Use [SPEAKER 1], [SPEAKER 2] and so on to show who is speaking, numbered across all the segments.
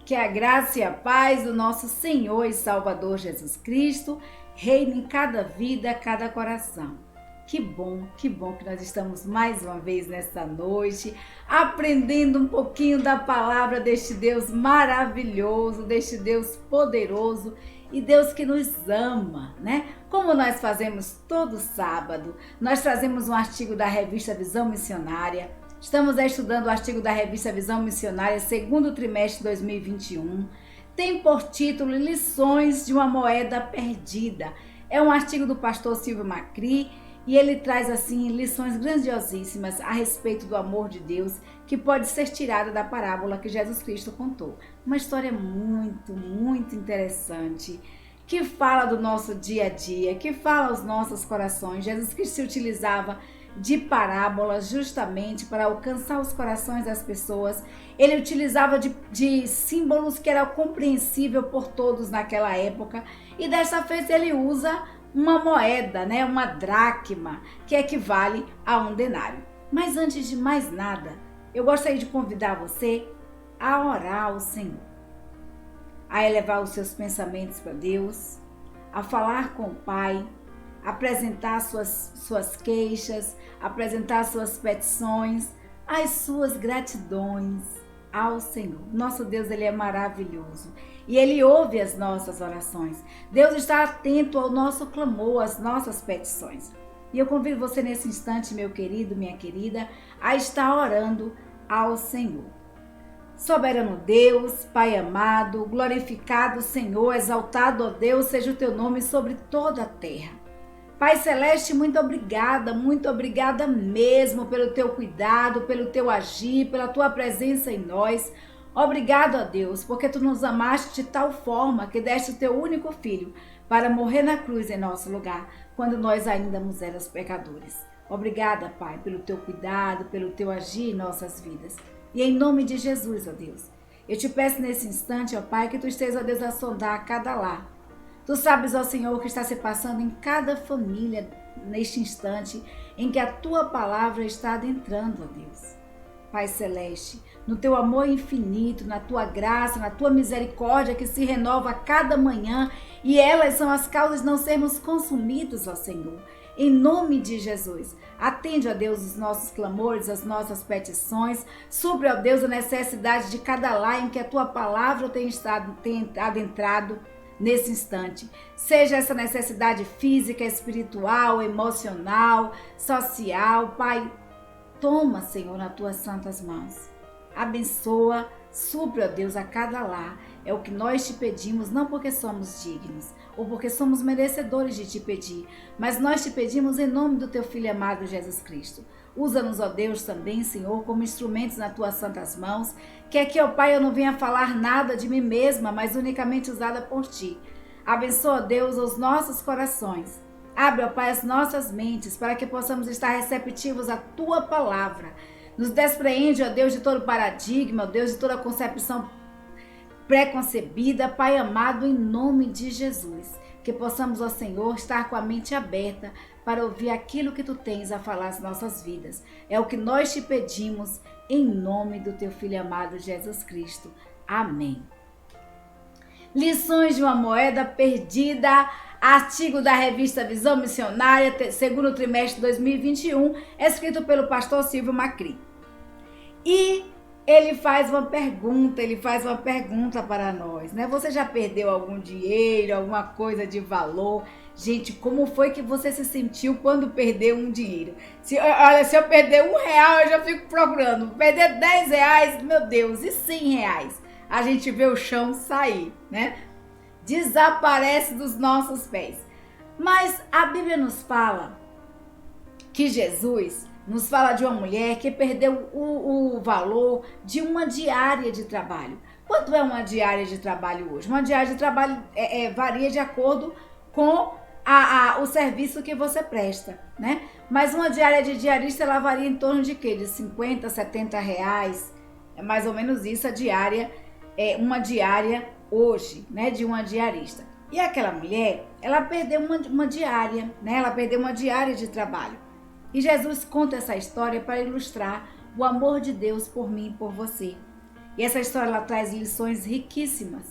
[SPEAKER 1] Que a graça e a paz do nosso Senhor e Salvador Jesus Cristo reine em cada vida, cada coração. Que bom que nós estamos mais uma vez nesta noite, aprendendo um pouquinho da palavra deste Deus maravilhoso, deste Deus poderoso e Deus que nos ama, né? Como nós fazemos todo sábado, nós trazemos um artigo da revista Visão Missionária. Estamos estudando o artigo da revista Visão Missionária, segundo trimestre de 2021. Tem por título Lições de uma Moeda Perdida. É um artigo do pastor Silvio Macri e ele traz assim lições grandiosíssimas a respeito do amor de Deus que pode ser tirada da parábola que Jesus Cristo contou. Uma história muito interessante, que fala do nosso dia a dia, que fala aos nossos corações. Jesus Cristo se utilizava de parábolas justamente para alcançar os corações das pessoas. Ele utilizava de símbolos que era compreensível por todos naquela época, e dessa vez ele usa uma moeda, né, uma dracma, que equivale a um denário. Mas antes de mais nada, eu gostaria de convidar você a orar ao Senhor, a elevar os seus pensamentos para Deus, a falar com o Pai, apresentar suas queixas, apresentar suas petições, as suas gratidões ao Senhor. Nosso Deus, Ele é maravilhoso e Ele ouve as nossas orações. Deus está atento ao nosso clamor, às nossas petições. E eu convido você nesse instante, meu querido, minha querida, a estar orando ao Senhor. Soberano Deus, Pai amado, glorificado Senhor, exaltado, ó Deus, seja o teu nome sobre toda a terra. Pai Celeste, muito obrigada mesmo pelo teu cuidado, pelo teu agir, pela tua presença em nós. Obrigado a Deus, porque tu nos amaste de tal forma que deste o teu único filho para morrer na cruz em nosso lugar, quando nós ainda éramos pecadores. Obrigada, Pai, pelo teu cuidado, pelo teu agir em nossas vidas. E em nome de Jesus, ó Deus, eu te peço nesse instante, ó Pai, que tu estejas, ó Deus, a sondar cada lar. Tu sabes, ó Senhor, o que está se passando em cada família neste instante em que a tua palavra está adentrando, ó Deus. Pai Celeste, no teu amor infinito, na tua graça, na tua misericórdia que se renova a cada manhã, e elas são as causas de não sermos consumidos, ó Senhor. Em nome de Jesus, atende, ó Deus, os nossos clamores, as nossas petições, supre, ó Deus, a necessidade de cada lar em que a tua palavra tem adentrado nesse instante. Seja essa necessidade física, espiritual, emocional, social, Pai, toma, Senhor, nas tuas santas mãos. Abençoa, supre, ó Deus, a cada lar. É o que nós te pedimos, não porque somos dignos ou porque somos merecedores de te pedir, mas nós te pedimos em nome do teu Filho amado Jesus Cristo. Usa-nos, ó Deus, também, Senhor, como instrumentos nas tuas santas mãos, que aqui, ó Pai, eu não venha falar nada de mim mesma, mas unicamente usada por ti. Abençoa, Deus, os nossos corações. Abre, ó Pai, as nossas mentes, para que possamos estar receptivos à tua palavra. Nos despreende, ó Deus, de todo paradigma, ó Deus, de toda concepção preconcebida, Pai amado, em nome de Jesus. Que possamos, ó Senhor, estar com a mente aberta para ouvir aquilo que tu tens a falar às nossas vidas. É o que nós te pedimos, em nome do teu Filho amado Jesus Cristo. Amém. Lições de uma moeda perdida, artigo da revista Visão Missionária, segundo trimestre de 2021, escrito pelo pastor Silvio Macri. E ele faz uma pergunta para nós, né? Você já perdeu algum dinheiro, alguma coisa de valor? Gente, como foi que você se sentiu quando perdeu um dinheiro? Se eu perder R$1, eu já fico procurando. Perder R$10, meu Deus, e R$100? A gente vê o chão sair, né? Desaparece dos nossos pés. Mas a Bíblia nos fala que Jesus nos fala de uma mulher que perdeu o valor de uma diária de trabalho. Quanto é uma diária de trabalho hoje? Uma diária de trabalho varia de acordo com o serviço que você presta, né? Mas uma diária de diarista, ela varia em torno de quê? De R$50, R$70. É mais ou menos isso a diária, uma diária hoje, né? De uma diarista. E aquela mulher, ela perdeu uma diária, né? Ela perdeu uma diária de trabalho. E Jesus conta essa história para ilustrar o amor de Deus por mim e por você. E essa história ela traz lições riquíssimas,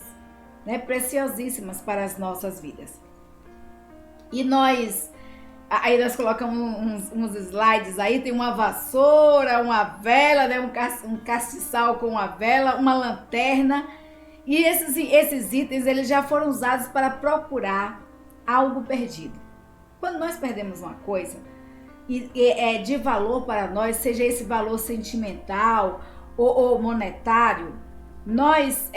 [SPEAKER 1] né? Preciosíssimas para as nossas vidas. E aí nós colocamos uns slides aí, tem uma vassoura, uma vela, né? Um castiçal com uma vela, uma lanterna. E esses itens eles já foram usados para procurar algo perdido. Quando nós perdemos uma coisa e é de valor para nós, seja esse valor sentimental ou monetário, nós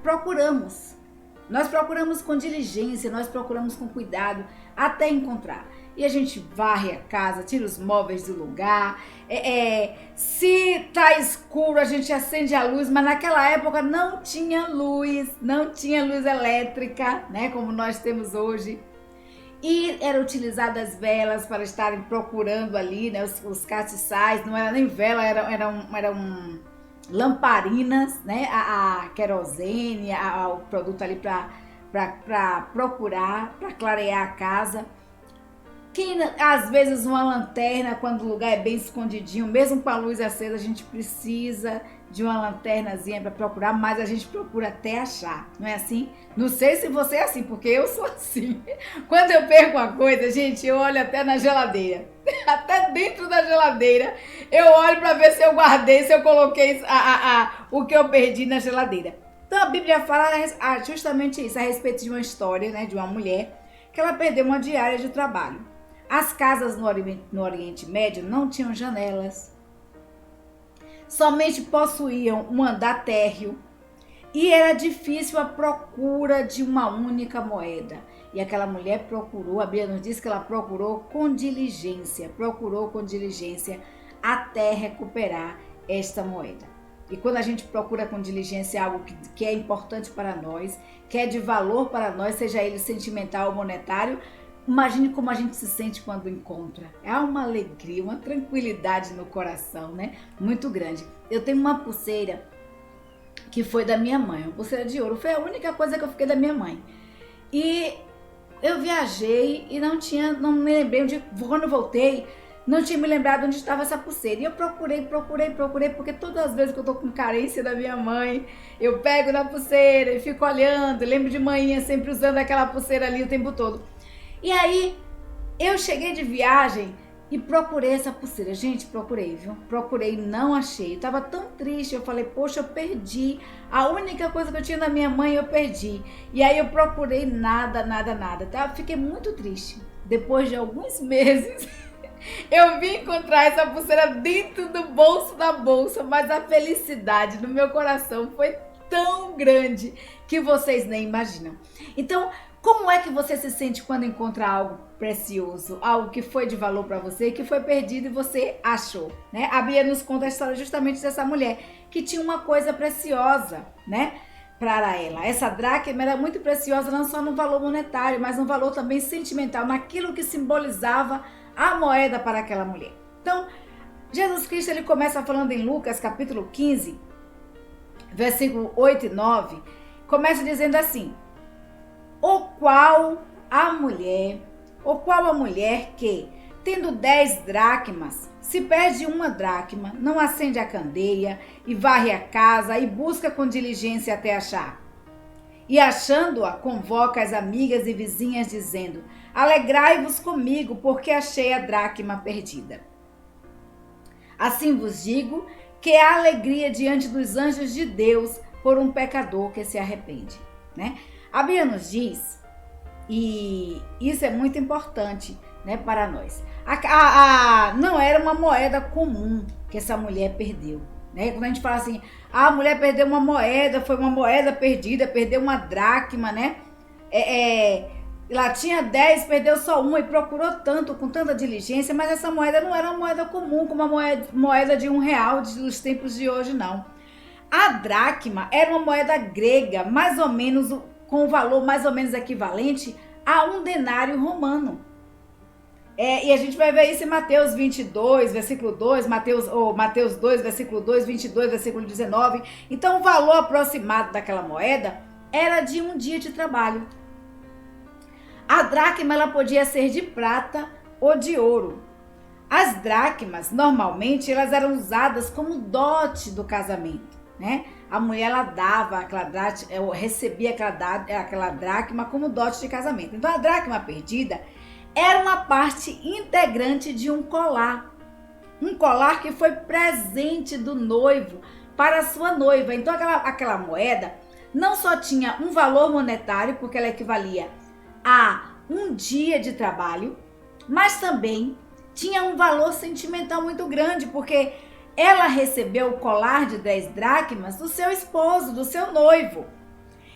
[SPEAKER 1] procuramos. Nós procuramos com diligência, nós procuramos com cuidado até encontrar. E a gente varre a casa, tira os móveis do lugar. Se tá escuro, a gente acende a luz, mas naquela época não tinha luz elétrica, né, como nós temos hoje. E eram utilizadas velas para estarem procurando ali, né, os castiçais, não era nem vela, eram lamparinas, né, a querosene, o produto ali para procurar, para clarear a casa. Às vezes uma lanterna, quando o lugar é bem escondidinho, mesmo com a luz acesa, a gente precisa de uma lanternazinha para procurar, mas a gente procura até achar, não é assim? Não sei se você é assim, porque eu sou assim. Quando eu perco uma coisa, gente, eu olho até na geladeira, até dentro da geladeira, eu olho para ver se eu guardei, se eu coloquei o que eu perdi na geladeira. Então a Bíblia fala justamente isso, a respeito de uma história, né, de uma mulher que ela perdeu uma diária de trabalho. As casas no Oriente Médio não tinham janelas, somente possuíam um andar térreo e era difícil a procura de uma única moeda. E aquela mulher procurou, a Bíblia nos diz que ela procurou com diligência até recuperar esta moeda. E quando a gente procura com diligência algo que é importante para nós, que é de valor para nós, seja ele sentimental ou monetário, imagine como a gente se sente quando encontra. É uma alegria, uma tranquilidade no coração, né? Muito grande. Eu tenho uma pulseira que foi da minha mãe, uma pulseira de ouro. Foi a única coisa que eu fiquei da minha mãe. E eu viajei e não me lembrei onde, quando eu voltei, não tinha me lembrado onde estava essa pulseira. E eu procurei, porque todas as vezes que eu tô com carência da minha mãe, eu pego na pulseira e fico olhando. Lembro de manhã sempre usando aquela pulseira ali o tempo todo. E aí, eu cheguei de viagem e procurei essa pulseira. Gente, procurei, viu? Procurei, não achei. Eu tava tão triste, eu falei, poxa, eu perdi. A única coisa que eu tinha da minha mãe, eu perdi. E aí eu procurei nada, tá? Eu fiquei muito triste. Depois de alguns meses, eu vim encontrar essa pulseira dentro do bolso da bolsa, mas a felicidade no meu coração foi tão grande que vocês nem imaginam. Então, como é que você se sente quando encontra algo precioso, algo que foi de valor para você, que foi perdido e você achou, né? A Bíblia nos conta a história justamente dessa mulher que tinha uma coisa preciosa, né, para ela. Essa dracma era muito preciosa não só no valor monetário, mas no valor também sentimental, naquilo que simbolizava a moeda para aquela mulher. Então, Jesus Cristo ele começa falando em Lucas capítulo 15, versículo 8 e 9, começa dizendo assim: O qual a mulher que, tendo 10 dracmas, se perde uma dracma, não acende a candeia e varre a casa e busca com diligência até achar. E achando-a, convoca as amigas e vizinhas, dizendo: Alegrai-vos comigo, porque achei a dracma perdida. Assim vos digo que há alegria diante dos anjos de Deus por um pecador que se arrepende, né? A Bíblia nos diz, e isso é muito importante, né, para nós. Não era uma moeda comum que essa mulher perdeu, né? Quando a gente fala assim, a mulher perdeu uma moeda, foi uma moeda perdida, perdeu uma dracma, né? Ela tinha 10, perdeu só uma e procurou tanto, com tanta diligência, mas essa moeda não era uma moeda comum, como a moeda de R$1 dos tempos de hoje, não. A dracma era uma moeda grega, mais ou menos com um valor mais ou menos equivalente a um denário romano. E a gente vai ver isso em Mateus 22, versículo 2, Mateus 2, versículo 2, 22, versículo 19. Então, o valor aproximado daquela moeda era de um dia de trabalho. A dracma ela podia ser de prata ou de ouro. As dracmas, normalmente, elas eram usadas como dote do casamento, né? A mulher, ela dava aquela dracma, recebia aquela dracma como dote de casamento. Então, a dracma perdida era uma parte integrante de um colar. Um colar que foi presente do noivo para a sua noiva. Então, aquela moeda não só tinha um valor monetário, porque ela equivalia a um dia de trabalho, mas também tinha um valor sentimental muito grande, porque ela recebeu o colar de 10 dracmas do seu esposo, do seu noivo.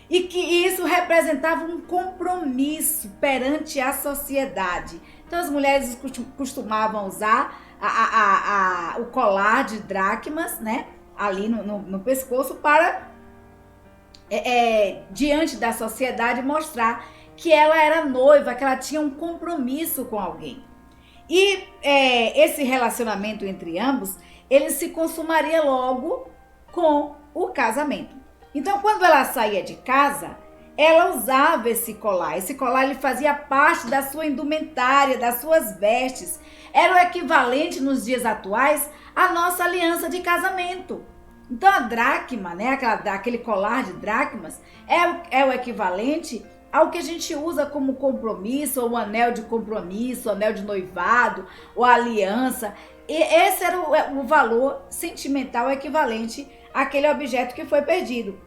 [SPEAKER 1] E que isso representava um compromisso perante a sociedade. Então as mulheres costumavam usar o colar de dracmas, né, ali no pescoço para, diante da sociedade, mostrar que ela era noiva, que ela tinha um compromisso com alguém. E esse relacionamento entre ambos, ele se consumaria logo com o casamento. Então, quando ela saía de casa, ela usava esse colar. Esse colar, ele fazia parte da sua indumentária, das suas vestes. Era o equivalente nos dias atuais à nossa aliança de casamento. Então, a dracma, né, aquele colar de dracmas, é o equivalente ao que a gente usa como compromisso, ou um anel de compromisso, anel de noivado, ou aliança. E esse era o valor sentimental equivalente àquele objeto que foi perdido.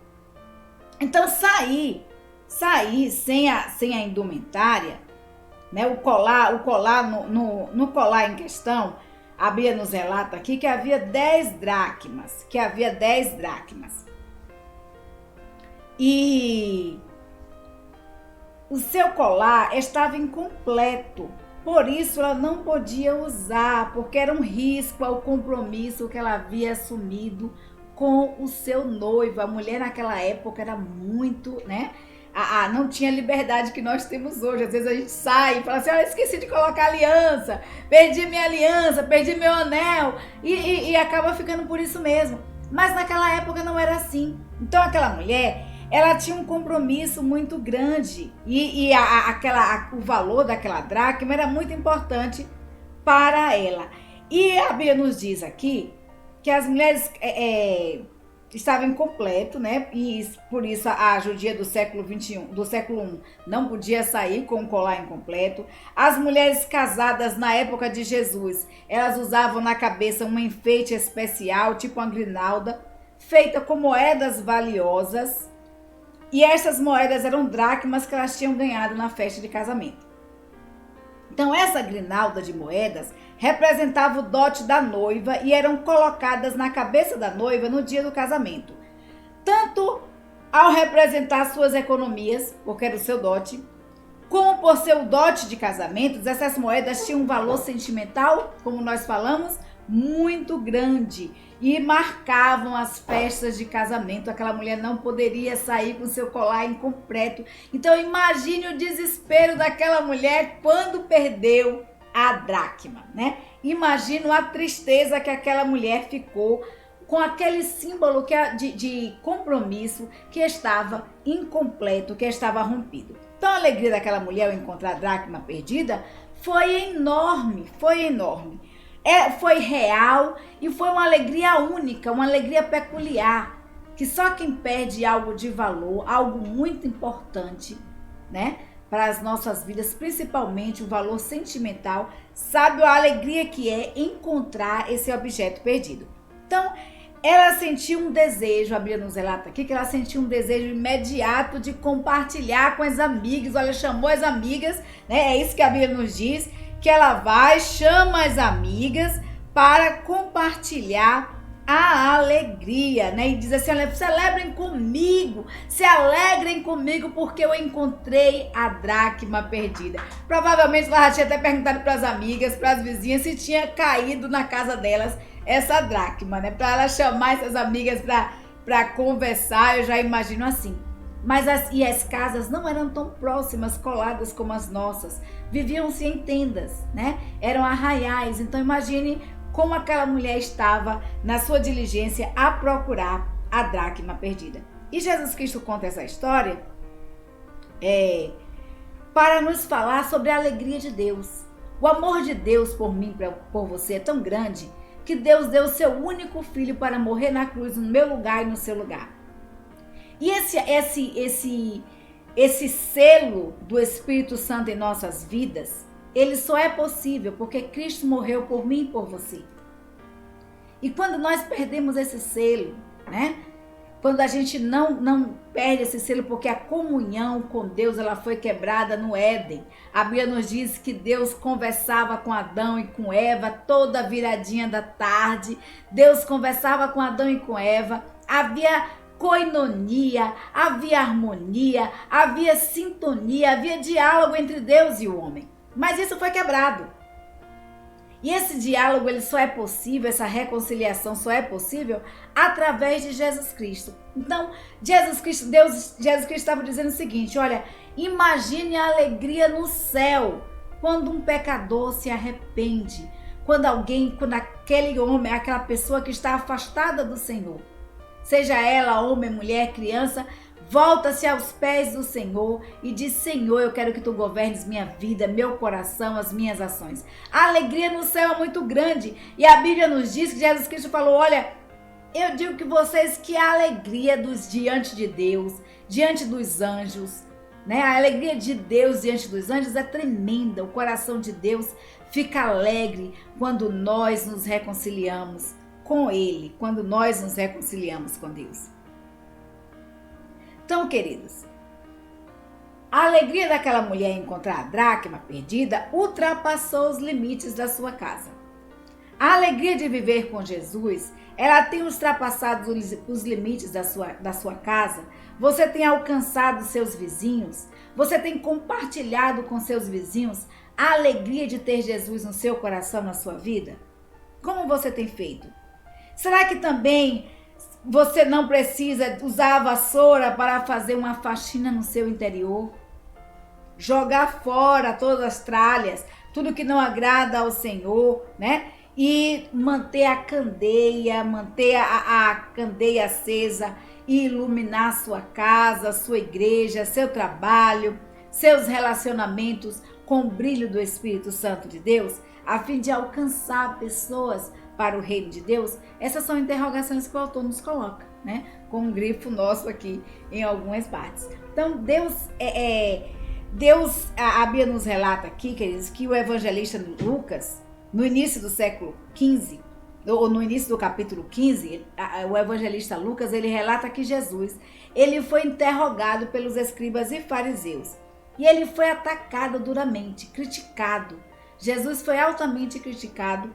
[SPEAKER 1] Então, sair sem a indumentária, né, o colar no colar em questão, a Bíblia nos relata aqui que havia 10 dracmas, E o seu colar estava incompleto, por isso ela não podia usar, porque era um risco ao compromisso que ela havia assumido com o seu noivo. A mulher naquela época era muito, né? Não tinha liberdade que nós temos hoje. Às vezes a gente sai e fala assim, esqueci de colocar aliança, perdi minha aliança, perdi meu anel, e acaba ficando por isso mesmo. Mas naquela época não era assim. Então aquela mulher, ela tinha um compromisso muito grande, e o valor daquela dracma era muito importante para ela. E a Bíblia nos diz aqui que as mulheres estavam incompleto, né? E por isso a judia do século I não podia sair com o colar incompleto. As mulheres casadas na época de Jesus, elas usavam na cabeça um enfeite especial, tipo uma grinalda, feita com moedas valiosas. E essas moedas eram dracmas que elas tinham ganhado na festa de casamento. Então, essa grinalda de moedas representava o dote da noiva e eram colocadas na cabeça da noiva no dia do casamento. Tanto ao representar suas economias, porque era o seu dote, como por ser o dote de casamentos, essas moedas tinham um valor sentimental, como nós falamos, muito grande, e marcavam as festas de casamento. Aquela mulher não poderia sair com seu colar incompleto. Então imagine o desespero daquela mulher quando perdeu a dracma, né? Imagina a tristeza que aquela mulher ficou com aquele símbolo de compromisso que estava incompleto, que estava rompido. Então a alegria daquela mulher ao encontrar a dracma perdida foi enorme, foi real e foi uma alegria única, uma alegria peculiar, que só quem perde algo de valor, algo muito importante, né, para as nossas vidas, principalmente o valor sentimental, sabe a alegria que é encontrar esse objeto perdido. Então, ela sentiu um desejo, a Bíblia nos relata aqui, que ela sentiu um desejo imediato de compartilhar com as amigas. Olha, chamou as amigas, né, é isso que a Bíblia nos diz, que ela vai, chama as amigas para compartilhar a alegria, né? E diz assim, olha, celebrem comigo, se alegrem comigo porque eu encontrei a dracma perdida. Provavelmente ela já tinha até perguntado para as amigas, para as vizinhas, se tinha caído na casa delas essa dracma, né? Para ela chamar essas amigas para conversar, eu já imagino assim. Mas as casas não eram tão próximas, coladas como as nossas. Viviam-se em tendas, né? Eram arraiais. Então imagine como aquela mulher estava na sua diligência a procurar a dracma perdida. E Jesus Cristo conta essa história para nos falar sobre a alegria de Deus. O amor de Deus por mim, por você é tão grande, que Deus deu o seu único filho para morrer na cruz no meu lugar e no seu lugar. E esse selo do Espírito Santo em nossas vidas, ele só é possível porque Cristo morreu por mim e por você. E quando nós perdemos esse selo, né? Quando a gente não perde esse selo, porque a comunhão com Deus ela foi quebrada no Éden. A Bíblia nos diz que Deus conversava com Adão e com Eva toda viradinha da tarde. Deus conversava com Adão e com Eva. Havia coinonia, havia harmonia, havia sintonia, havia diálogo entre Deus e o homem. Mas isso foi quebrado. E esse diálogo, ele só é possível, essa reconciliação só é possível através de Jesus Cristo. Então, Jesus Cristo estava dizendo o seguinte, olha, imagine a alegria no céu quando um pecador se arrepende, quando aquele homem, aquela pessoa que está afastada do Senhor, seja ela homem, mulher, criança, volta-se aos pés do Senhor e diz, Senhor, eu quero que tu governes minha vida, meu coração, as minhas ações. A alegria no céu é muito grande. E a Bíblia nos diz que Jesus Cristo falou, olha, eu digo que vocês que a alegria diante de Deus, diante dos anjos, né? A alegria de Deus diante dos anjos é tremenda. O coração de Deus fica alegre quando nós nos reconciliamos com Ele, quando nós nos reconciliamos com Deus. Então, queridos, a alegria daquela mulher em encontrar a dracma perdida ultrapassou os limites da sua casa. A alegria de viver com Jesus, ela tem ultrapassado os limites da sua casa. Você tem alcançado seus vizinhos, você tem compartilhado com seus vizinhos a alegria de ter Jesus no seu coração, na sua vida? Como você tem feito? Será que também você não precisa usar a vassoura para fazer uma faxina no seu interior? Jogar fora todas as tralhas, tudo que não agrada ao Senhor, né? E manter a candeia, manter a candeia acesa e iluminar sua casa, sua igreja, seu trabalho, seus relacionamentos com o brilho do Espírito Santo de Deus, a fim de alcançar pessoas para o reino de Deus. Essas são interrogações que o autor nos coloca, né? Com um grifo nosso aqui em algumas partes. Então, a Bíblia nos relata aqui, queridos, que o evangelista Lucas, no início do século XV, ou no início do capítulo 15, o evangelista Lucas, ele relata que Jesus, ele foi interrogado pelos escribas e fariseus. E ele foi atacado duramente, criticado. Jesus foi altamente criticado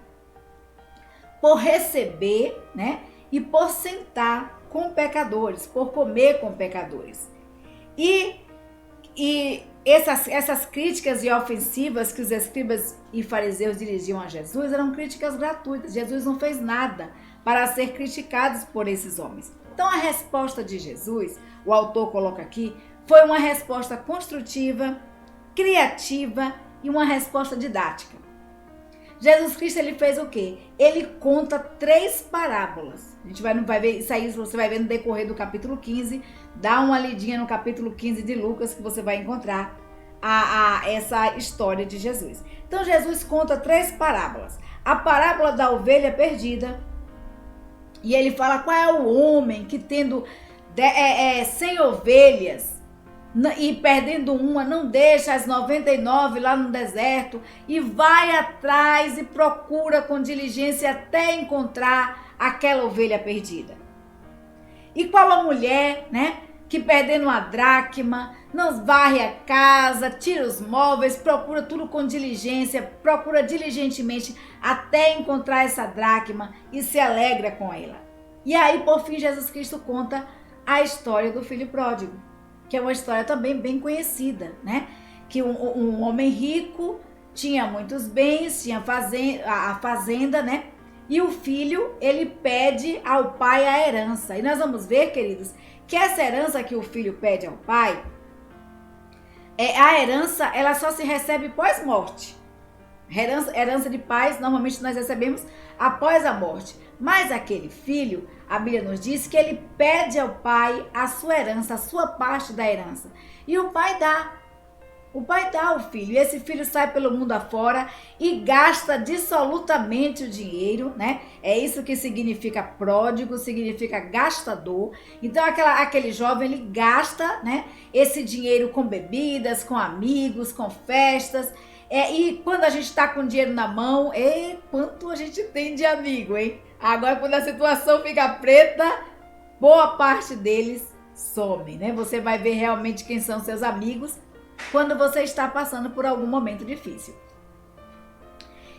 [SPEAKER 1] por receber, né, e por sentar com pecadores, por comer com pecadores. E essas críticas e ofensivas que os escribas e fariseus dirigiam a Jesus eram críticas gratuitas. Jesus não fez nada para ser criticado por esses homens. Então a resposta de Jesus, o autor coloca aqui, foi uma resposta construtiva, criativa e uma resposta didática. Jesus Cristo, ele fez o quê? Ele conta 3 parábolas. A gente vai ver isso aí, você vai ver no decorrer do capítulo 15. Dá uma lidinha no capítulo 15 de Lucas que você vai encontrar essa história de Jesus. Então Jesus conta 3 parábolas. A parábola da ovelha perdida. E ele fala qual é o homem que tendo 100 ovelhas e perdendo uma, não deixa as 99 lá no deserto e vai atrás e procura com diligência até encontrar aquela ovelha perdida. E qual a mulher, né, que perdendo uma dracma, não varre a casa, tira os móveis, procura tudo com diligência, procura diligentemente até encontrar essa dracma e se alegra com ela. E aí, por fim, Jesus Cristo conta a história do filho pródigo, que é uma história também bem conhecida, né? Que um homem rico tinha muitos bens, tinha a fazenda, né? E o filho, ele pede ao pai a herança. E nós vamos ver, queridos, que essa herança que o filho pede ao pai, a herança, ela só se recebe pós-morte. Herança de pais, normalmente nós recebemos após a morte. Mas aquele filho, a Bíblia nos diz que ele pede ao pai a sua herança, a sua parte da herança. E o pai dá. O pai dá o filho, e esse filho sai pelo mundo afora e gasta dissolutamente o dinheiro, né? É isso que significa pródigo, significa gastador. Então aquele jovem, ele gasta, né, esse dinheiro com bebidas, com amigos, com festas. E quando a gente tá com dinheiro na mão, quanto a gente tem de amigo, hein? Agora, quando a situação fica preta, boa parte deles somem, né? Você vai ver realmente quem são seus amigos quando você está passando por algum momento difícil.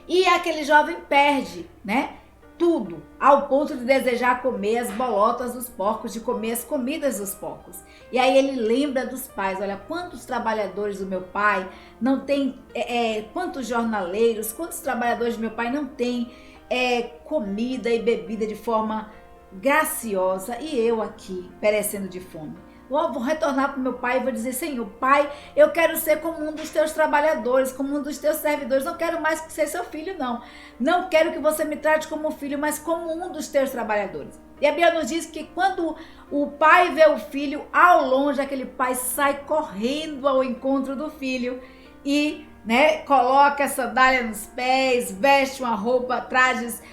[SPEAKER 1] E aquele jovem perde, né, tudo, ao ponto de desejar comer as bolotas dos porcos, de comer as comidas dos porcos. E aí ele lembra dos pais, olha, quantos trabalhadores do meu pai não tem, quantos jornaleiros, quantos trabalhadores do meu pai não tem comida e bebida de forma graciosa, e eu aqui perecendo de fome. Vou retornar para o meu pai e vou dizer: Senhor, pai, eu quero ser como um dos teus trabalhadores, como um dos teus servidores. Não quero mais ser seu filho, não. Não quero que você me trate como filho, mas como um dos teus trabalhadores. E a Bíblia nos diz que quando o pai vê o filho, ao longe, aquele pai sai correndo ao encontro do filho e, né, coloca a sandália nos pés, veste uma roupa, trajes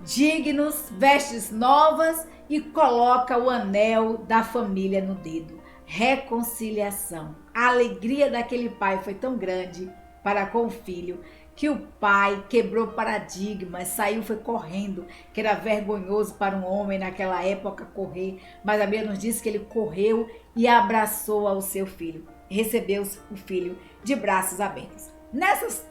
[SPEAKER 1] dignos, vestes novas, e coloca o anel da família no dedo. Reconciliação. A alegria daquele pai foi tão grande para com o filho que o pai quebrou paradigmas, saiu, foi correndo, que era vergonhoso para um homem naquela época correr, mas a Bíblia nos diz que ele correu e abraçou ao seu filho, recebeu o filho de braços abertos. Nessas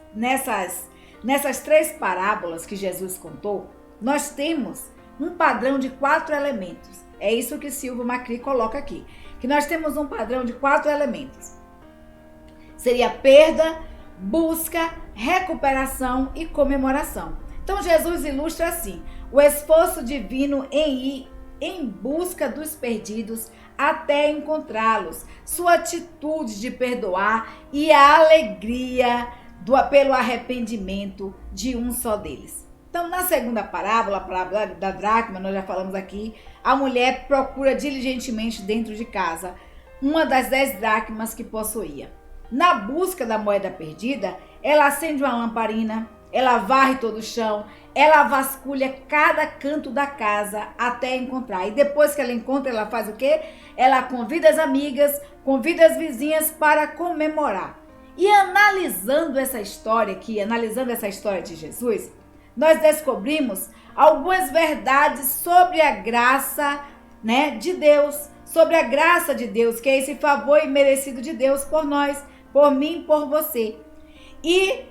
[SPEAKER 1] 3 parábolas que Jesus contou, nós temos um padrão de 4 elementos. É isso que Silvio Macri coloca aqui, que nós temos um padrão de 4 elementos. Seria perda, busca, recuperação e comemoração. Então Jesus ilustra assim: o esforço divino em ir em busca dos perdidos até encontrá-los, sua atitude de perdoar e a alegria pelo arrependimento de um só deles. Então, na segunda parábola, a parábola da dracma, nós já falamos aqui, a mulher procura diligentemente dentro de casa uma das 10 dracmas que possuía. Na busca da moeda perdida, ela acende uma lamparina, ela varre todo o chão, ela vasculha cada canto da casa até encontrar. E depois que ela encontra, ela faz o quê? Ela convida as amigas, convida as vizinhas para comemorar. E analisando essa história de Jesus, nós descobrimos algumas verdades sobre a graça, né, de Deus, sobre a graça de Deus, que é esse favor imerecido de Deus por nós, por mim, por você. E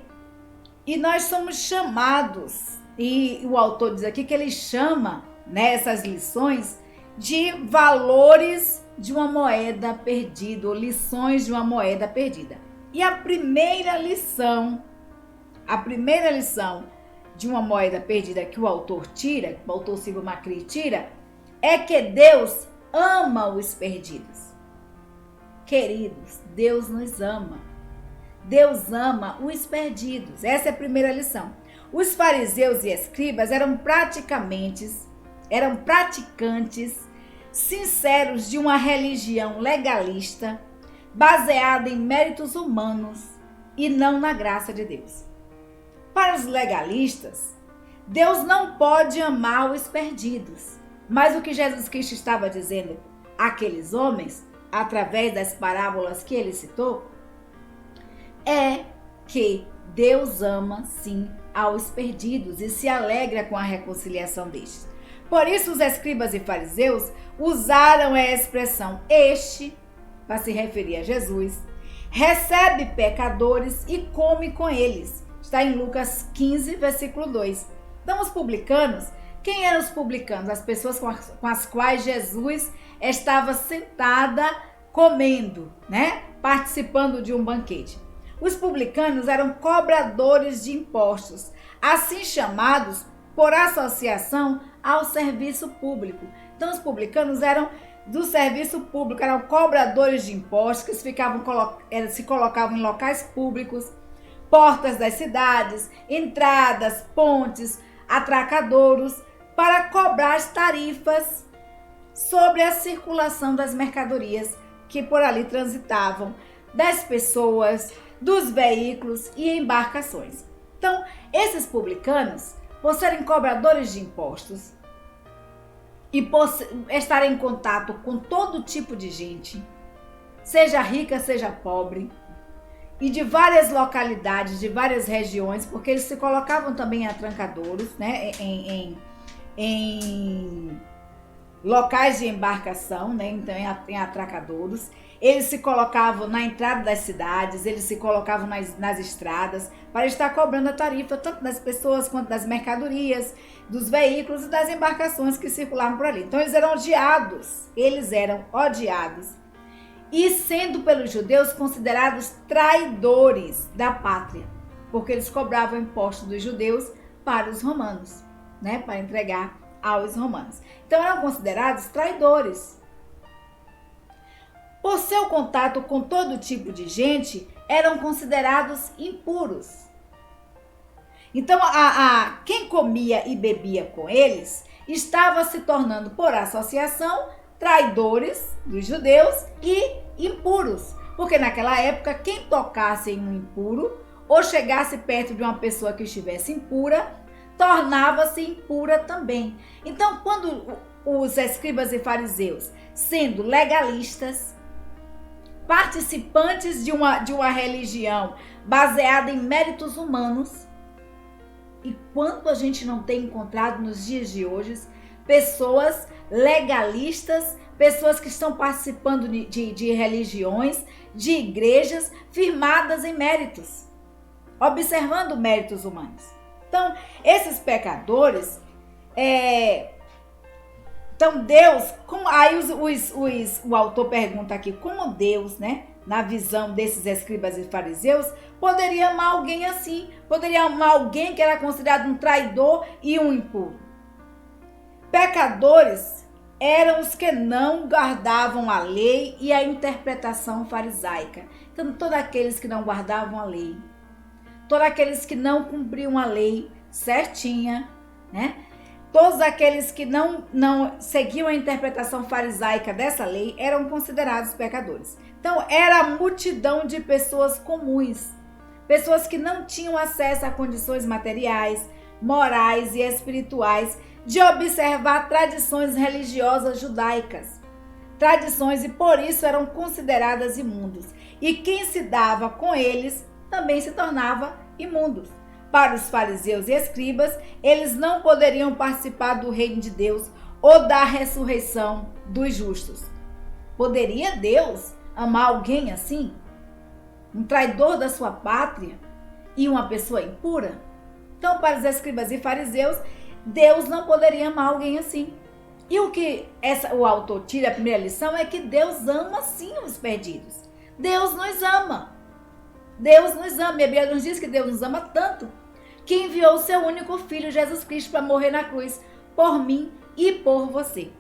[SPEAKER 1] nós somos chamados, e o autor diz aqui que ele chama, né, essas lições de valores de uma moeda perdida, ou lições de uma moeda perdida. E a primeira lição de uma moeda perdida que o autor tira, o autor Silvio Macri tira, é que Deus ama os perdidos. Queridos, Deus nos ama. Deus ama os perdidos. Essa é a primeira lição. Os fariseus e escribas eram praticantes sinceros de uma religião legalista, baseada em méritos humanos e não na graça de Deus. Para os legalistas, Deus não pode amar os perdidos. Mas o que Jesus Cristo estava dizendo àqueles homens, através das parábolas que ele citou, é que Deus ama sim aos perdidos e se alegra com a reconciliação destes. Por isso os escribas e fariseus usaram a expressão este, para se referir a Jesus, recebe pecadores e come com eles. Está em Lucas 15, versículo 2. Então, os publicanos, quem eram os publicanos? As pessoas com as quais Jesus estava sentada comendo, né? Participando de um banquete. Os publicanos eram cobradores de impostos, assim chamados por associação ao serviço público. Então, os publicanos eram do serviço público, eram cobradores de impostos que se colocavam em locais públicos, portas das cidades, entradas, pontes, atracadouros, para cobrar as tarifas sobre a circulação das mercadorias que por ali transitavam, das pessoas, dos veículos e embarcações. Então, esses publicanos, por serem cobradores de impostos e por estarem em contato com todo tipo de gente, seja rica, seja pobre, e de várias localidades, de várias regiões, porque eles se colocavam também em atrancadouros, né, em locais de embarcação, né, então em atracadouros. Eles se colocavam na entrada das cidades, eles se colocavam nas estradas para estar cobrando a tarifa tanto das pessoas quanto das mercadorias, dos veículos e das embarcações que circulavam por ali. Então eles eram odiados e sendo pelos judeus considerados traidores da pátria, porque eles cobravam impostos dos judeus para os romanos, né, para entregar aos romanos. Então eram considerados traidores. Por seu contato com todo tipo de gente, eram considerados impuros. Então, quem comia e bebia com eles estava se tornando, por associação, traidores dos judeus e impuros. Porque naquela época, quem tocasse em um impuro ou chegasse perto de uma pessoa que estivesse impura, tornava-se impura também. Então, quando os escribas e fariseus, sendo legalistas, participantes de uma religião baseada em méritos humanos, e quanto a gente não tem encontrado nos dias de hoje pessoas legalistas, pessoas que estão participando de religiões, de igrejas firmadas em méritos, observando méritos humanos. Então, esses pecadores, então Deus, aí o autor pergunta aqui, como Deus, né, na visão desses escribas e fariseus, poderia amar alguém assim? Poderia amar alguém que era considerado um traidor e um impuro? Pecadores eram os que não guardavam a lei e a interpretação farisaica. Então, todos aqueles que não guardavam a lei, todos aqueles que não cumpriam a lei certinha, né? Todos aqueles que não seguiam a interpretação farisaica dessa lei eram considerados pecadores. Então, era a multidão de pessoas comuns, pessoas que não tinham acesso a condições materiais, morais e espirituais de observar tradições religiosas judaicas. Tradições e por isso eram consideradas imundos. E quem se dava com eles também se tornava imundos. Para os fariseus e escribas, eles não poderiam participar do reino de Deus ou da ressurreição dos justos. Poderia Deus amar alguém assim? Um traidor da sua pátria e uma pessoa impura? Então, para os escribas e fariseus, Deus não poderia amar alguém assim. E o que o autor tira, a primeira lição, é que Deus ama sim os perdidos. Deus nos ama. Deus nos ama. E a Bíblia nos diz que Deus nos ama tanto que enviou o seu único filho, Jesus Cristo, para morrer na cruz por mim e por você.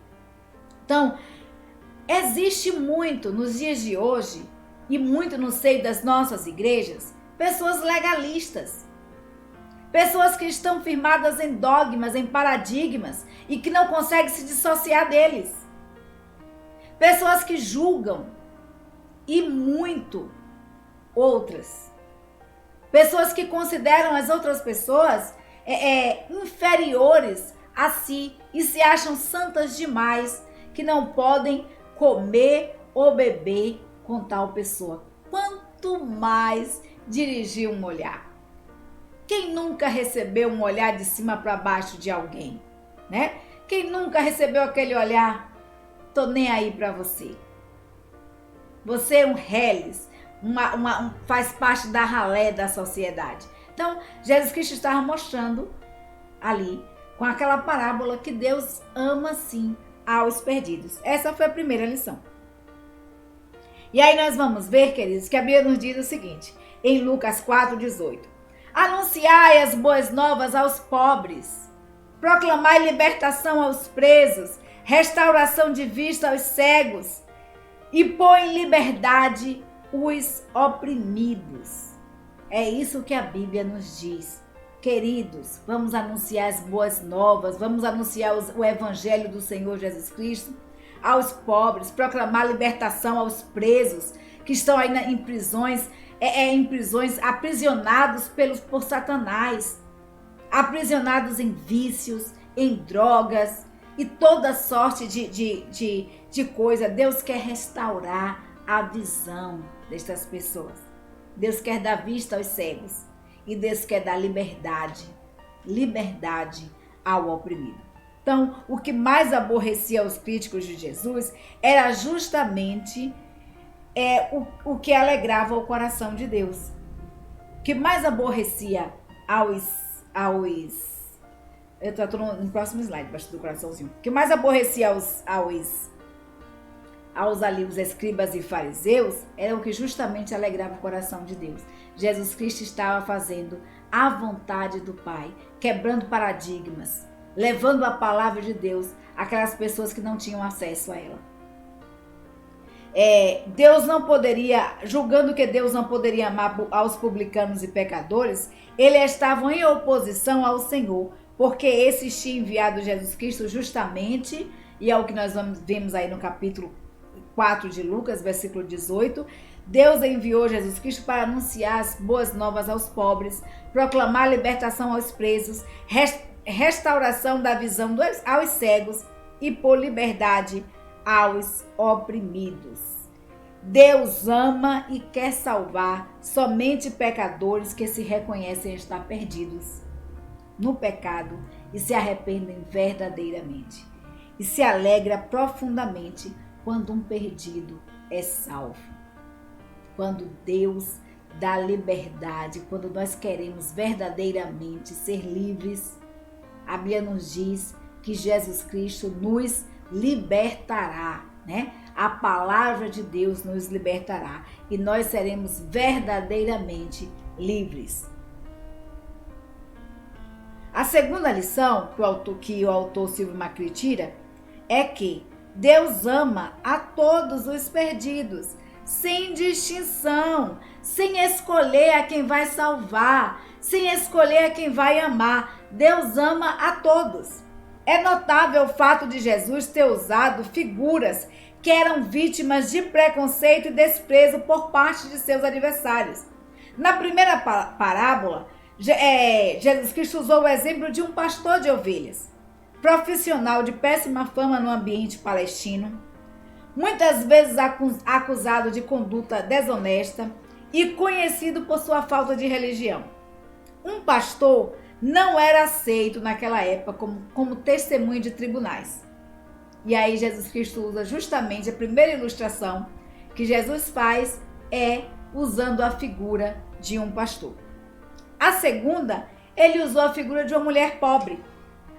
[SPEAKER 1] Então, existe muito nos dias de hoje e muito no seio das nossas igrejas, pessoas legalistas, pessoas que estão firmadas em dogmas, em paradigmas e que não conseguem se dissociar deles. Pessoas que julgam e muito outras. Pessoas que consideram as outras pessoas inferiores a si e se acham santas demais, que não podem comer ou beber com tal pessoa. Quanto mais dirigir um olhar. Quem nunca recebeu um olhar de cima para baixo de alguém, né? Quem nunca recebeu aquele olhar, tô nem aí para você. Você é um reles. Faz parte da ralé da sociedade. Então, Jesus Cristo estava mostrando ali, com aquela parábola, que Deus ama sim aos perdidos. Essa foi a primeira lição. E aí nós vamos ver, queridos, que a Bíblia nos diz o seguinte, em Lucas 4:18. Anunciai as boas novas aos pobres, proclamai libertação aos presos, restauração de vista aos cegos e põe em liberdade os oprimidos. É isso que a Bíblia nos diz. Queridos, vamos anunciar as boas novas, vamos anunciar o Evangelho do Senhor Jesus Cristo aos pobres, proclamar libertação aos presos que estão aí em prisões, aprisionados por Satanás, aprisionados em vícios, em drogas e toda sorte de coisa. Deus quer restaurar a visão destas pessoas. Deus quer dar vista aos cegos e Deus quer dar liberdade ao oprimido. Então, o que mais aborrecia os críticos de Jesus era justamente o que alegrava o coração de Deus. O que mais aborrecia eu estou no próximo slide, embaixo do coraçãozinho. O que mais aborrecia ali os escribas e fariseus era o que justamente alegrava o coração de Deus. Jesus Cristo estava fazendo a vontade do Pai, quebrando paradigmas, levando a palavra de Deus àquelas pessoas que não tinham acesso a ela. Deus não poderia, julgando que Deus não poderia amar aos publicanos e pecadores, eles estavam em oposição ao Senhor, porque esses tinham enviado Jesus Cristo justamente, e é o que nós vemos aí no capítulo 4 de Lucas, versículo 18, Deus enviou Jesus Cristo para anunciar as boas novas aos pobres, proclamar libertação aos presos, restauração da visão aos cegos e por liberdade aos oprimidos. Deus ama e quer salvar somente pecadores que se reconhecem estar perdidos no pecado e se arrependem verdadeiramente. E se alegra profundamente quando um perdido é salvo. Quando Deus dá liberdade, quando nós queremos verdadeiramente ser livres, a Bíblia nos diz que Jesus Cristo nos libertará, né? A palavra de Deus nos libertará e nós seremos verdadeiramente livres. A segunda lição que o autor Silvio Macri tira é que Deus ama a todos os perdidos, sem distinção, sem escolher a quem vai salvar, sem escolher a quem vai amar. Deus ama a todos. É notável o fato de Jesus ter usado figuras que eram vítimas de preconceito e desprezo por parte de seus adversários. Na primeira parábola, Jesus Cristo usou o exemplo de um pastor de ovelhas, profissional de péssima fama no ambiente palestino, muitas vezes acusado de conduta desonesta e conhecido por sua falta de religião. Um pastor não era aceito naquela época como testemunho de tribunais. E aí Jesus Cristo usa justamente a primeira ilustração que Jesus faz usando a figura de um pastor. A segunda, ele usou a figura de uma mulher pobre.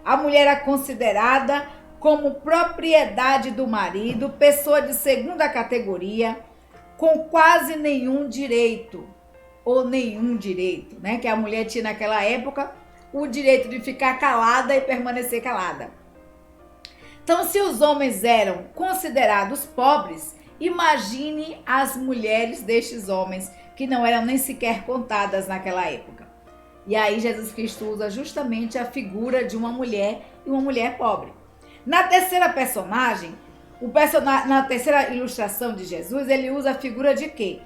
[SPEAKER 1] A mulher é considerada como propriedade do marido, pessoa de segunda categoria, com quase nenhum direito, né? Que a mulher tinha naquela época o direito de ficar calada e permanecer calada. Então, se os homens eram considerados pobres, imagine as mulheres destes homens, que não eram nem sequer contadas naquela época. E aí Jesus Cristo usa justamente a figura de uma mulher e uma mulher pobre. Na terceira personagem, na terceira ilustração de Jesus, ele usa a figura de quê?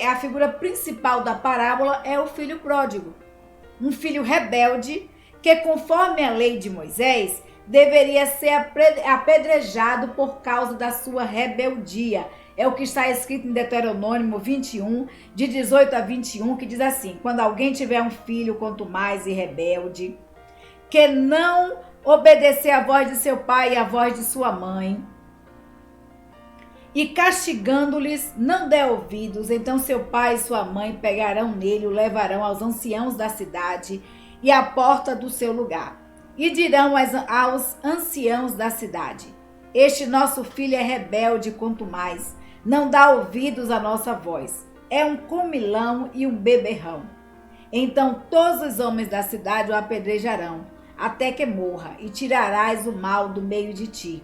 [SPEAKER 1] A figura principal da parábola é o filho pródigo. Um filho rebelde que, conforme a lei de Moisés, deveria ser apedrejado por causa da sua rebeldia. É o que está escrito em Deuteronômio 21, de 18 a 21, que diz assim: quando alguém tiver um filho contumaz e rebelde, que não obedecer à voz de seu pai e à voz de sua mãe, e castigando-lhes não der ouvidos, então seu pai e sua mãe pegarão nele, o levarão aos anciãos da cidade e à porta do seu lugar, e dirão aos anciãos da cidade: este nosso filho é rebelde quanto mais, não dá ouvidos à nossa voz, é um comilão e um beberrão. Então todos os homens da cidade o apedrejarão, até que morra, e tirarás o mal do meio de ti.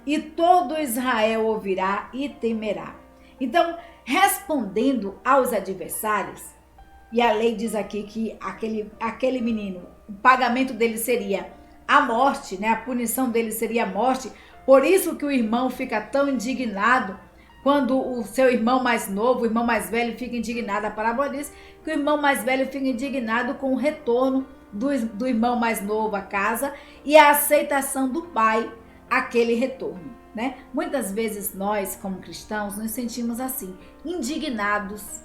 [SPEAKER 1] E todo Israel ouvirá e temerá. Então, respondendo aos adversários, e a lei diz aqui que aquele menino, o pagamento dele seria a morte, né? A punição dele seria a morte. Por isso que o irmão fica tão indignado quando o seu irmão mais novo, o irmão mais velho fica indignado. A parábola diz que o irmão mais velho fica indignado com o retorno do irmão mais novo à casa e a aceitação do pai àquele retorno, né? Muitas vezes nós, como cristãos, nos sentimos assim, indignados,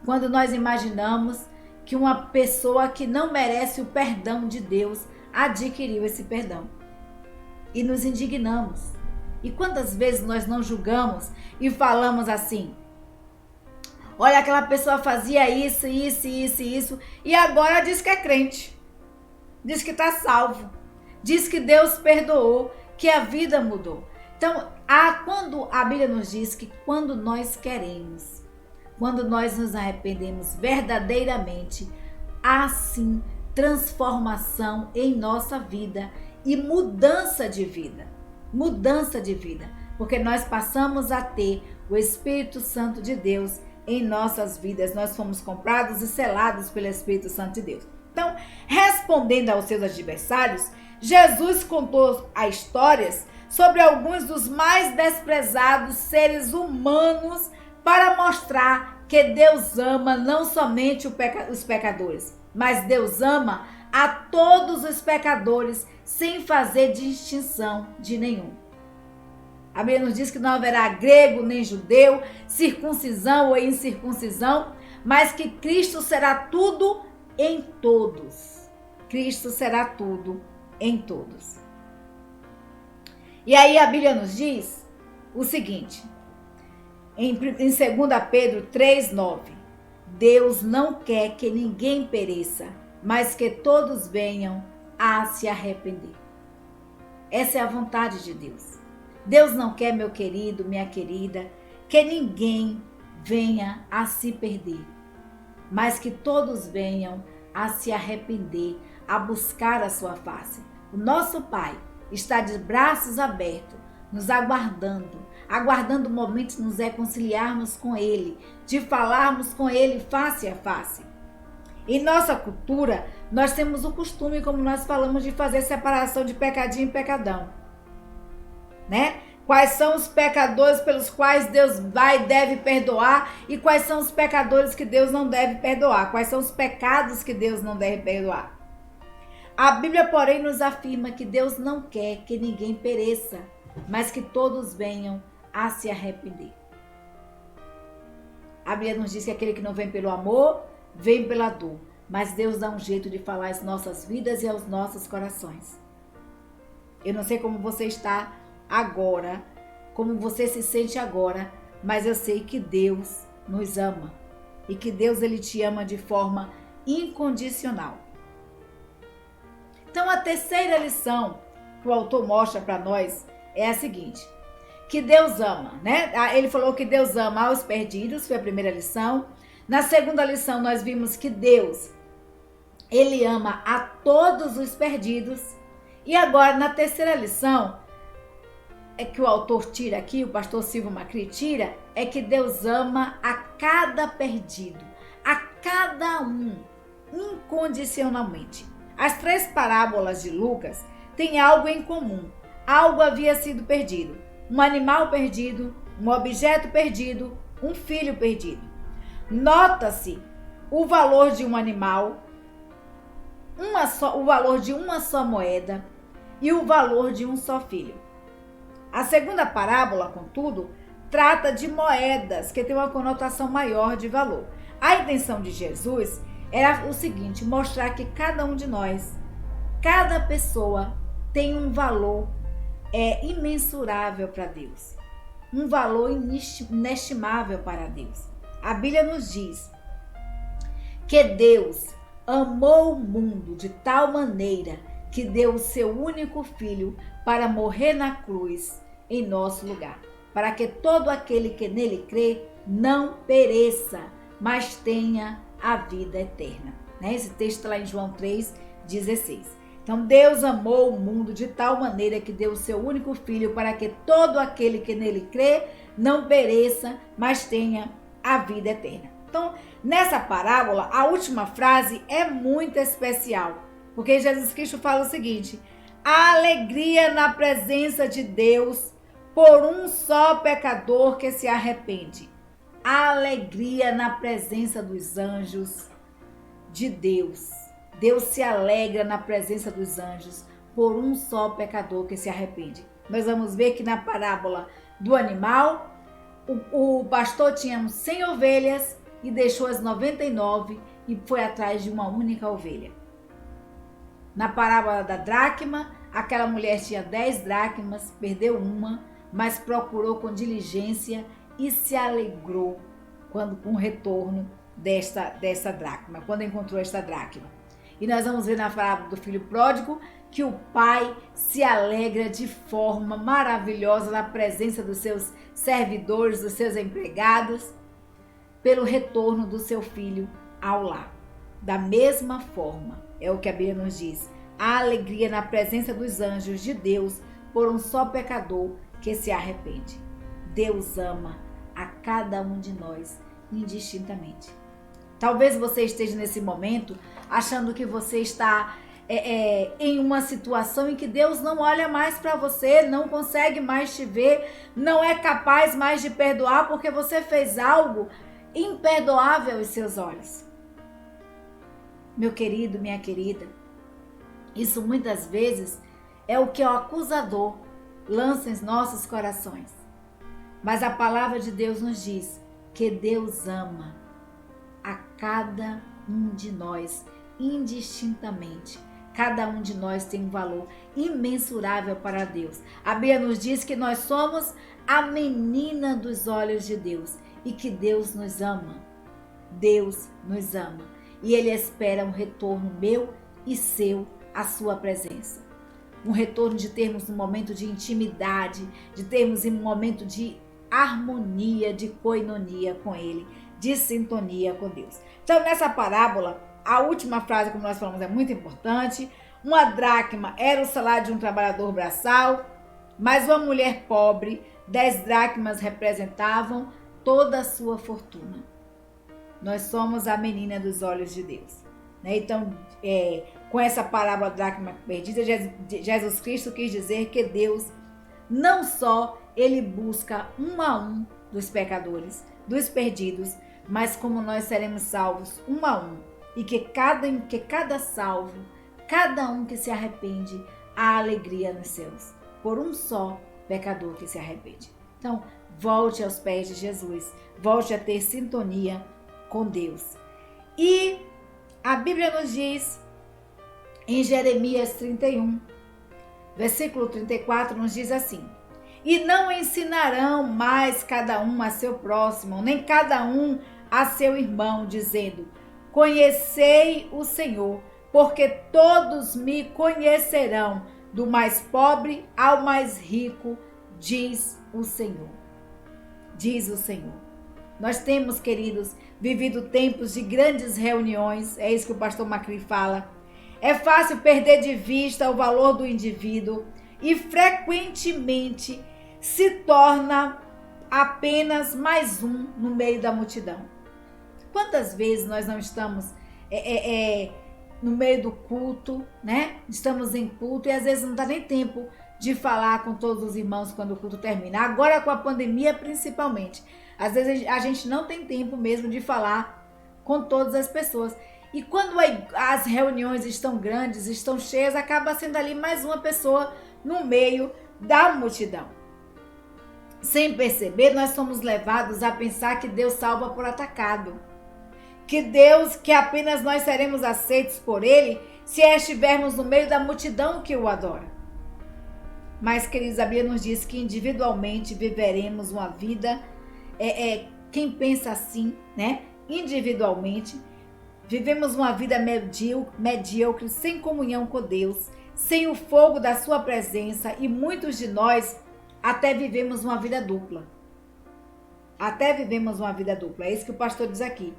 [SPEAKER 1] quando nós imaginamos que uma pessoa que não merece o perdão de Deus adquiriu esse perdão. E nos indignamos. E quantas vezes nós não julgamos e falamos assim: olha, aquela pessoa fazia isso, e agora diz que é crente, diz que está salvo, diz que Deus perdoou, que a vida mudou. Então, quando a Bíblia nos diz que quando nós queremos, quando nós nos arrependemos verdadeiramente, há sim transformação em nossa vida e mudança de vida. Mudança de vida, porque nós passamos a ter o Espírito Santo de Deus em nossas vidas. Nós fomos comprados e selados pelo Espírito Santo de Deus. Então, respondendo aos seus adversários, Jesus contou histórias sobre alguns dos mais desprezados seres humanos para mostrar que Deus ama não somente os pecadores, mas Deus ama a todos os pecadores sem fazer distinção de nenhum. A Bíblia nos diz que não haverá grego nem judeu, circuncisão ou incircuncisão, mas que Cristo será tudo em todos. Cristo será tudo em todos. E aí a Bíblia nos diz o seguinte, em 2 Pedro 3,9, Deus não quer que ninguém pereça, mas que todos venham a se arrepender. Essa é a vontade de Deus. Deus não quer, meu querido, minha querida, que ninguém venha a se perder, mas que todos venham a se arrepender, a buscar a sua face. O nosso Pai está de braços abertos, nos aguardando o momento de nos reconciliarmos com Ele, de falarmos com Ele face a face. Em nossa cultura, nós temos o costume, como nós falamos, de fazer separação de pecadinho e pecadão, né? Quais são os pecadores pelos quais Deus deve perdoar e quais são os pecadores que Deus não deve perdoar? Quais são os pecados que Deus não deve perdoar? A Bíblia, porém, nos afirma que Deus não quer que ninguém pereça, mas que todos venham a se arrepender. A Bíblia nos diz que aquele que não vem pelo amor, vem pela dor. Mas Deus dá um jeito de falar às nossas vidas e aos nossos corações. Eu não sei como você está agora, como você se sente agora, mas eu sei que Deus nos ama. E que Deus, Ele te ama de forma incondicional. Então, a terceira lição que o autor mostra para nós é a seguinte, que Deus ama, né? Ele falou que Deus ama aos perdidos, foi a primeira lição. Na segunda lição, nós vimos que Deus, Ele ama a todos os perdidos. E agora, na terceira lição, é que o autor tira aqui, o pastor Silvio Macri tira, é que Deus ama a cada perdido, a cada um, incondicionalmente. As três parábolas de Lucas têm algo em comum. Algo havia sido perdido. Um animal perdido, um objeto perdido, um filho perdido. Nota-se o valor de um animal, o valor de uma só moeda e o valor de um só filho. A segunda parábola, contudo, trata de moedas que têm uma conotação maior de valor. A intenção de Jesus era o seguinte, mostrar que cada um de nós, cada pessoa tem um valor imensurável para Deus, um valor inestimável para Deus. A Bíblia nos diz que Deus amou o mundo de tal maneira que deu o seu único filho para morrer na cruz em nosso lugar, para que todo aquele que nele crê não pereça, mas tenha a vida eterna. Esse texto está lá em João 3,16. Então, Deus amou o mundo de tal maneira que deu o seu único filho para que todo aquele que nele crê não pereça, mas tenha a vida eterna. Então, nessa parábola, a última frase é muito especial, Porque Jesus Cristo fala o seguinte: a alegria na presença de Deus por um só pecador que se arrepende. A alegria na presença dos anjos de Deus. Deus se alegra na presença dos anjos por um só pecador que se arrepende. Nós vamos ver que na parábola do animal, o pastor tinha 100 ovelhas e deixou as 99 e foi atrás de uma única ovelha. Na parábola da dracma, aquela mulher tinha 10 dracmas, perdeu uma, mas procurou com diligência e se alegrou com o retorno dessa dracma, quando encontrou esta dracma. E nós vamos ver na parábola do filho pródigo que o pai se alegra de forma maravilhosa na presença dos seus servidores, dos seus empregados, pelo retorno do seu filho ao lar. Da mesma forma, é o que a Bíblia nos diz, a alegria na presença dos anjos de Deus por um só pecador que se arrepende. Deus ama a cada um de nós indistintamente. Talvez você esteja nesse momento achando que você está em uma situação em que Deus não olha mais para você, não consegue mais te ver, não é capaz mais de perdoar porque você fez algo imperdoável aos seus olhos. Meu querido, minha querida, isso muitas vezes é o que o acusador lança em nossos corações. Mas a palavra de Deus nos diz que Deus ama a cada um de nós indistintamente. Cada um de nós tem um valor imensurável para Deus. A Bíblia nos diz que nós somos a menina dos olhos de Deus e que Deus nos ama. Deus nos ama e Ele espera um retorno meu e seu à sua presença. Um retorno de termos um momento de intimidade, de termos um momento de harmonia, de koinonia com Ele, de sintonia com Deus. Então, nessa parábola, a última frase, como nós falamos, é muito importante. Uma dracma era o salário de um trabalhador braçal, mas uma mulher pobre, 10 dracmas representavam toda a sua fortuna. Nós somos a menina dos olhos de Deus. Então, com essa parábola dracma perdida, Jesus Cristo quis dizer que Deus não só Ele busca um a um dos pecadores, dos perdidos, mas como nós seremos salvos um a um. E que cada salvo, cada um que se arrepende, há alegria nos céus, por um só pecador que se arrepende. Então, volte aos pés de Jesus, volte a ter sintonia com Deus. E a Bíblia nos diz, em Jeremias 31, versículo 34, nos diz assim: e não ensinarão mais cada um a seu próximo, nem cada um a seu irmão, dizendo: conhecei o Senhor, porque todos me conhecerão, do mais pobre ao mais rico, diz o Senhor. Diz o Senhor. Nós temos, queridos, vivido tempos de grandes reuniões, é isso que o pastor Macri fala. É fácil perder de vista o valor do indivíduo e frequentemente se torna apenas mais um no meio da multidão. Quantas vezes nós não estamos no meio do culto, né? Estamos em culto e às vezes não dá nem tempo de falar com todos os irmãos quando o culto termina. Agora com a pandemia principalmente. Às vezes a gente não tem tempo mesmo de falar com todas as pessoas. E quando as reuniões estão grandes, estão cheias, acaba sendo ali mais uma pessoa no meio da multidão. Sem perceber, nós somos levados a pensar que Deus salva por atacado. Que apenas nós seremos aceitos por Ele se estivermos no meio da multidão que o adora. Mas, queridos, a Bíblia nos diz que individualmente viveremos uma vida, quem pensa assim, né? Individualmente, vivemos uma vida medíocre, sem comunhão com Deus, sem o fogo da sua presença, e muitos de nós até vivemos uma vida dupla. É isso que o pastor diz aqui.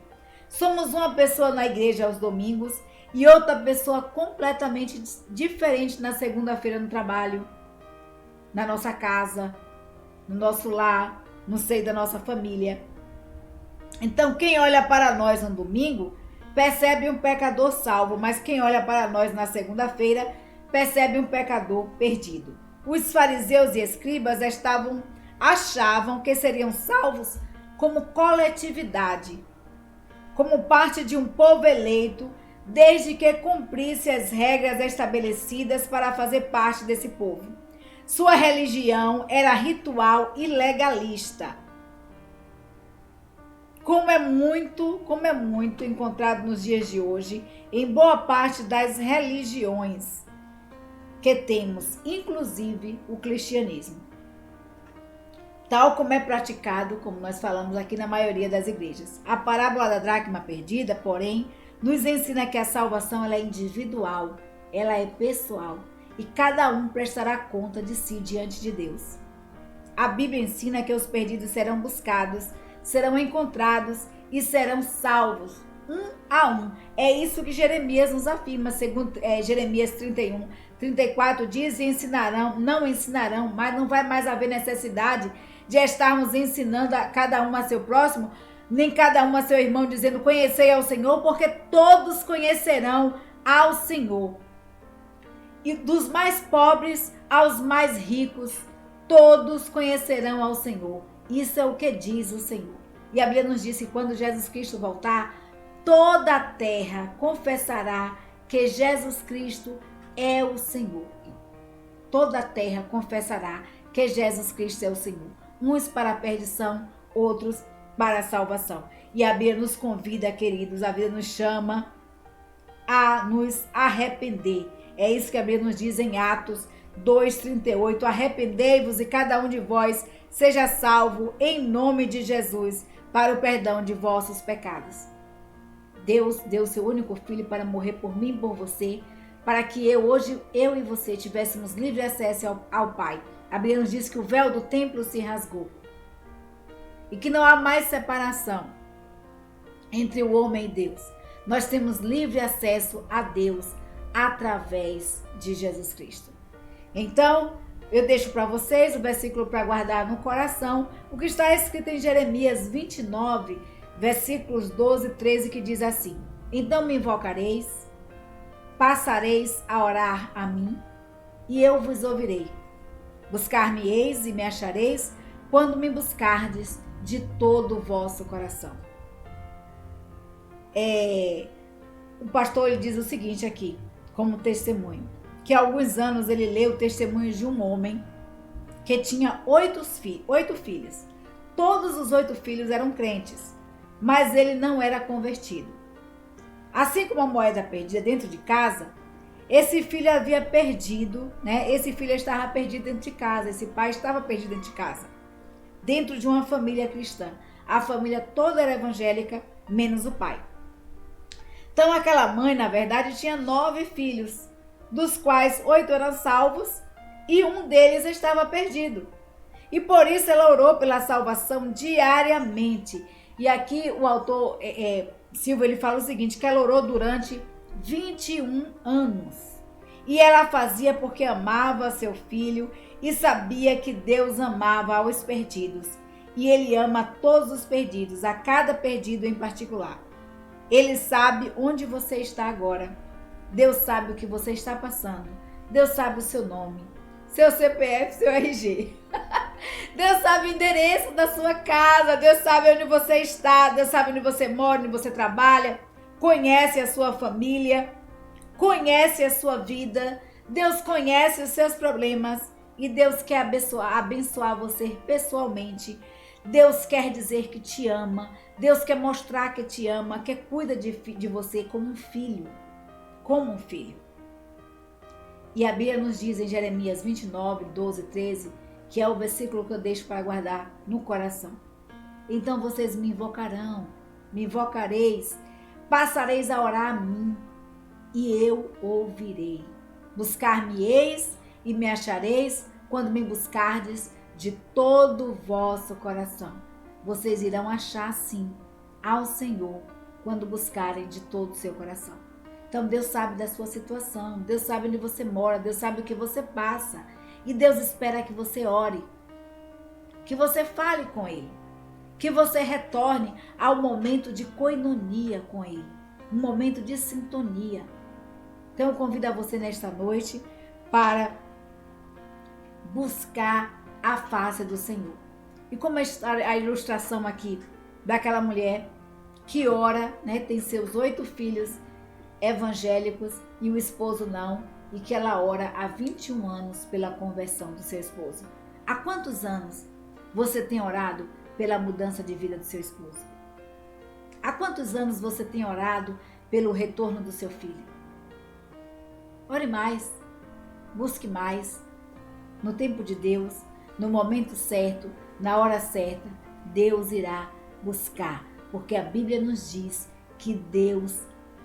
[SPEAKER 1] Somos uma pessoa na igreja aos domingos e outra pessoa completamente diferente na segunda-feira no trabalho, na nossa casa, no nosso lar, no seio da nossa família. Então, quem olha para nós no domingo percebe um pecador salvo, mas quem olha para nós na segunda-feira percebe um pecador perdido. Os fariseus e escribas achavam que seriam salvos como coletividade, como parte de um povo eleito, desde que cumprisse as regras estabelecidas para fazer parte desse povo. Sua religião era ritual e legalista. Como é muito encontrado nos dias de hoje em boa parte das religiões que temos, inclusive o cristianismo. Tal como é praticado, como nós falamos aqui na maioria das igrejas. A parábola da dracma perdida, porém, nos ensina que a salvação ela é individual, ela é pessoal e cada um prestará conta de si diante de Deus. A Bíblia ensina que os perdidos serão buscados, serão encontrados e serão salvos, um a um. É isso que Jeremias nos afirma, segundo Jeremias 31, 34 diz: e não ensinarão, mas não vai mais haver necessidade de estarmos ensinando a cada um a seu próximo, nem cada um a seu irmão, dizendo conhecei ao Senhor, porque todos conhecerão ao Senhor. E dos mais pobres aos mais ricos, todos conhecerão ao Senhor. Isso é o que diz o Senhor. E a Bíblia nos diz que quando Jesus Cristo voltar, toda a terra confessará que Jesus Cristo é o Senhor. Toda a terra confessará que Jesus Cristo é o Senhor. Uns para a perdição, outros para a salvação. E a Bíblia nos convida, queridos, a Bíblia nos chama a nos arrepender. É isso que a Bíblia nos diz em Atos 2:38. Arrependei-vos e cada um de vós seja salvo em nome de Jesus para o perdão de vossos pecados. Deus deu seu único filho para morrer por mim e por você, para que hoje eu e você tivéssemos livre acesso ao Pai. A Bíblia nos diz que o véu do templo se rasgou e que não há mais separação entre o homem e Deus. Nós temos livre acesso a Deus através de Jesus Cristo. Então, eu deixo para vocês o versículo para guardar no coração, o que está escrito em Jeremias 29, versículos 12 e 13, que diz assim: então me invocareis, passareis a orar a mim, e eu vos ouvirei. Buscar-me-eis e me achareis, quando me buscardes de todo o vosso coração. O pastor ele diz o seguinte aqui, como testemunho, que há alguns anos ele leu o testemunho de um homem que tinha 8 filhos. Todos os 8 filhos eram crentes, mas ele não era convertido. Assim como a moeda perdida dentro de casa, esse filho havia perdido, né? Esse filho estava perdido dentro de casa, esse pai estava perdido dentro de casa, dentro de uma família cristã. A família toda era evangélica, menos o pai. Então aquela mãe, na verdade, tinha 9 filhos, dos quais 8 eram salvos e um deles estava perdido. E por isso ela orou pela salvação diariamente. E aqui o autor Silva ele fala o seguinte, que ela orou durante 21 anos. E ela fazia porque amava seu filho e sabia que Deus amava aos perdidos. E ele ama todos os perdidos, a cada perdido em particular. Ele sabe onde você está agora. Deus sabe o que você está passando. Deus sabe o seu nome, seu CPF, seu RG. Deus sabe o endereço da sua casa. Deus sabe onde você está. Deus sabe onde você mora, onde você trabalha. Conhece a sua família. Conhece a sua vida. Deus conhece os seus problemas. E Deus quer abençoar você pessoalmente. Deus quer dizer que te ama. Deus quer mostrar que te ama, que cuida de você como um filho. Como um filho. E a Bíblia nos diz em Jeremias 29, 12, 13, que é o versículo que eu deixo para guardar no coração. Então vocês me invocarão, me invocareis, passareis a orar a mim, e eu ouvirei. Buscar-me-eis e me achareis, quando me buscardes de todo o vosso coração. Vocês irão achar sim ao Senhor, quando buscarem de todo o seu coração. Então Deus sabe da sua situação, Deus sabe onde você mora, Deus sabe o que você passa. E Deus espera que você ore, que você fale com Ele, que você retorne ao momento de coinonia com Ele. um momento de sintonia. Então eu convido a você nesta noite para buscar a face do Senhor. E como a ilustração aqui daquela mulher que ora, né, tem seus 8 filhos evangélicos e o esposo não, e que ela ora há 21 anos pela conversão do seu esposo. Há quantos anos você tem orado pela mudança de vida do seu esposo? Há quantos anos você tem orado pelo retorno do seu filho? Ore mais, busque mais. No tempo de Deus, no momento certo, na hora certa, Deus irá buscar, porque a Bíblia nos diz que Deus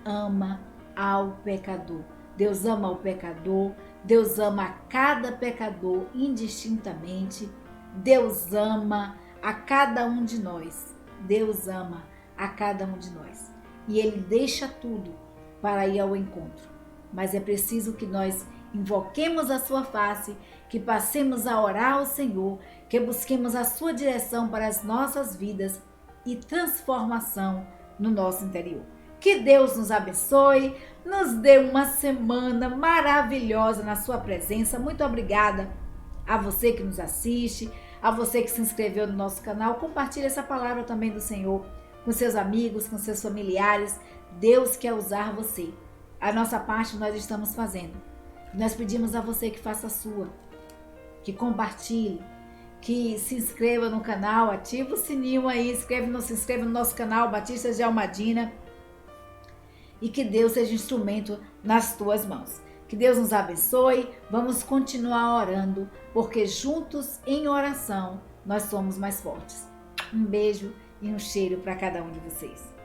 [SPEAKER 1] ama ao pecador. Deus ama o pecador, Deus ama a cada pecador indistintamente, Deus ama a cada um de nós, Deus ama a cada um de nós. E Ele deixa tudo para ir ao encontro, mas é preciso que nós invoquemos a sua face, que passemos a orar ao Senhor, que busquemos a sua direção para as nossas vidas e transformação no nosso interior. Que Deus nos abençoe, nos dê uma semana maravilhosa na sua presença. Muito obrigada a você que nos assiste, a você que se inscreveu no nosso canal. Compartilhe essa palavra também do Senhor com seus amigos, com seus familiares. Deus quer usar você. A nossa parte nós estamos fazendo. Nós pedimos a você que faça a sua, que compartilhe, que se inscreva no canal, ativa o sininho aí, se inscreva no nosso canal Batistas de Almadina. E que Deus seja instrumento nas tuas mãos. Que Deus nos abençoe. Vamos continuar orando, porque juntos em oração nós somos mais fortes. Um beijo e um cheiro para cada um de vocês.